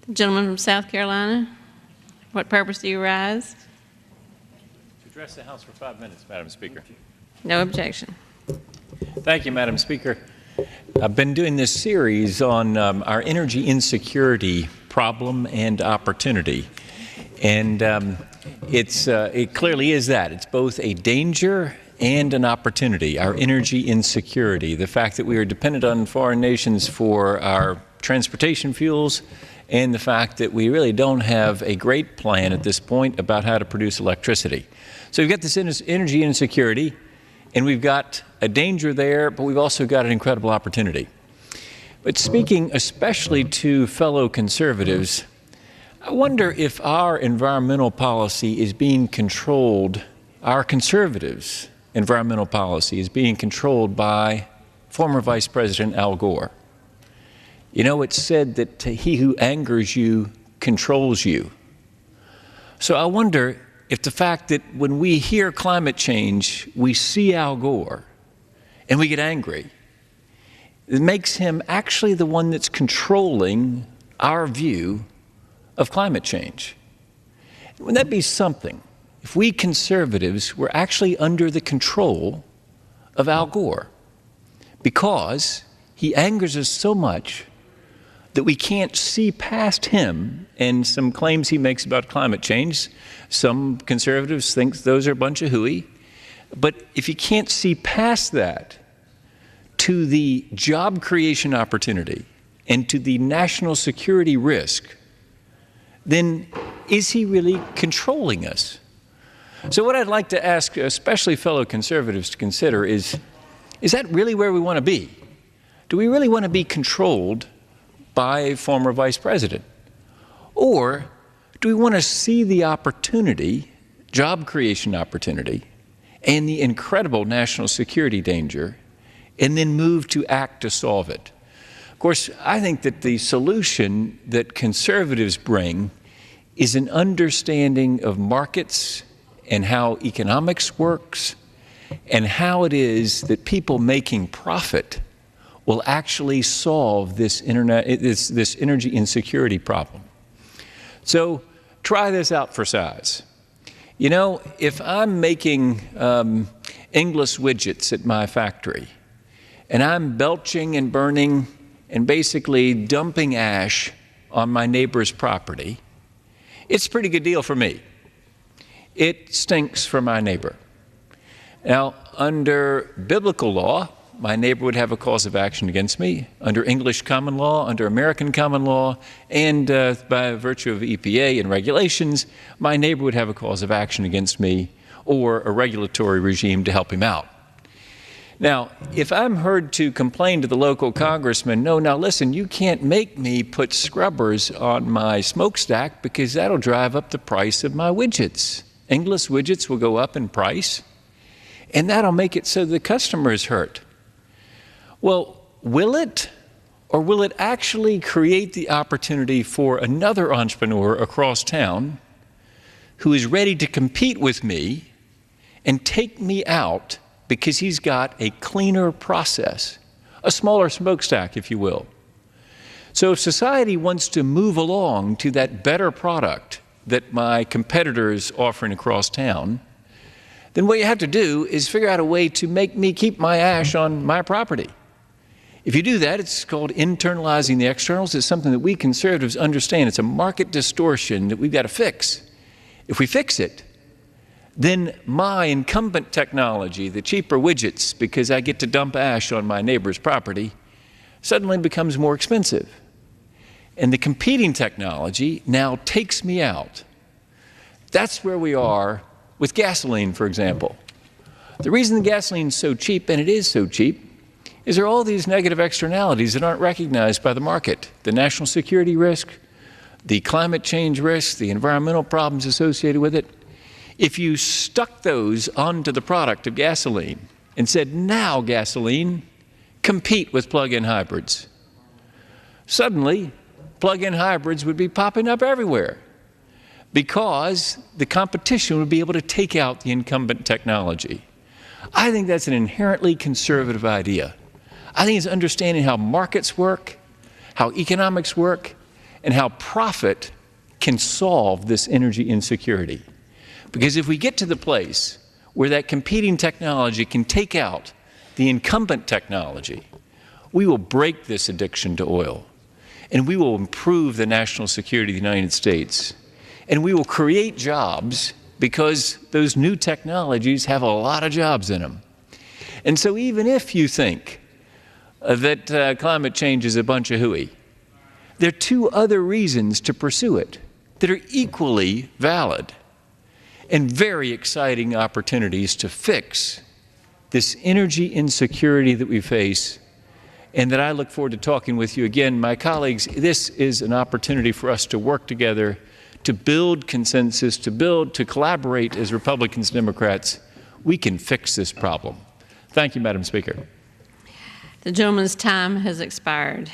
The gentleman from South Carolina, what purpose do you rise? To address the House for 5 minutes, Madam Speaker. No objection. Thank you, Madam Speaker. I've been doing this series on our energy insecurity problem and opportunity. And it clearly is that. It's both a danger and an opportunity, our energy insecurity, the fact that we are dependent on foreign nations for our transportation fuels, and the fact that we really don't have a great plan at this point about how to produce electricity. So we've got this energy insecurity, and we've got a danger there, but we've also got an incredible opportunity. But speaking especially to fellow conservatives, I wonder if our environmental policy is being controlled, our conservatives' environmental policy is being controlled by former Vice President Al Gore. You know, it's said that he who angers you controls you. So I wonder if the fact that when we hear climate change, we see Al Gore and we get angry, it makes him actually the one that's controlling our view of climate change. Wouldn't that be something if we conservatives were actually under the control of Al Gore? Because he angers us so much that we can't see past him and some claims he makes about climate change. Some conservatives think those are a bunch of hooey. But if you can't see past that to the job creation opportunity and to the national security risk, then is he really controlling us? So what I'd like to ask, especially fellow conservatives, to consider is that really where we want to be? Do we really want to be controlled by a former vice president? Or do we want to see the opportunity, job creation opportunity, and the incredible national security danger, and then move to act to solve it? Of course, I think that the solution that conservatives bring is an understanding of markets and how economics works and how it is that people making profit will actually solve this energy insecurity problem. So try this out for size. You know, if I'm making Inglis widgets at my factory and I'm belching and burning and basically dumping ash on my neighbor's property, it's a pretty good deal for me. It stinks for my neighbor. Now, under biblical law, my neighbor would have a cause of action against me. Under English common law, under American common law, and by virtue of EPA and regulations, my neighbor would have a cause of action against me or a regulatory regime to help him out. Now, if I'm heard to complain to the local congressman, no, now listen, you can't make me put scrubbers on my smokestack because that'll drive up the price of my widgets. Inglis widgets will go up in price, and that'll make it so the customer is hurt. Well, will it? Or will it actually create the opportunity for another entrepreneur across town who is ready to compete with me and take me out because he's got a cleaner process, a smaller smokestack, if you will? So if society wants to move along to that better product that my competitor is offering across town, then what you have to do is figure out a way to make me keep my ash on my property. If you do that, it's called internalizing the externals. It's something that we conservatives understand. It's a market distortion that we've got to fix. If we fix it, then my incumbent technology, the cheaper widgets, because I get to dump ash on my neighbor's property, suddenly becomes more expensive. And the competing technology now takes me out. That's where we are with gasoline, for example. The reason the gasoline is so cheap, and it is so cheap, is there are all these negative externalities that aren't recognized by the market. The national security risk, the climate change risk, the environmental problems associated with it. If you stuck those onto the product of gasoline and said, now gasoline, compete with plug-in hybrids, suddenly plug-in hybrids would be popping up everywhere because the competition would be able to take out the incumbent technology. I think that's an inherently conservative idea. I think it's understanding how markets work, how economics work, and how profit can solve this energy insecurity. Because if we get to the place where that competing technology can take out the incumbent technology, we will break this addiction to oil, and we will improve the national security of the United States, and we will create jobs because those new technologies have a lot of jobs in them. And so even if you think that climate change is a bunch of hooey, there are two other reasons to pursue it that are equally valid and very exciting opportunities to fix this energy insecurity that we face, and that I look forward to talking with you again. My colleagues, this is an opportunity for us to work together, to build consensus, to collaborate as Republicans and Democrats. We can fix this problem. Thank you, Madam Speaker. The gentleman's time has expired.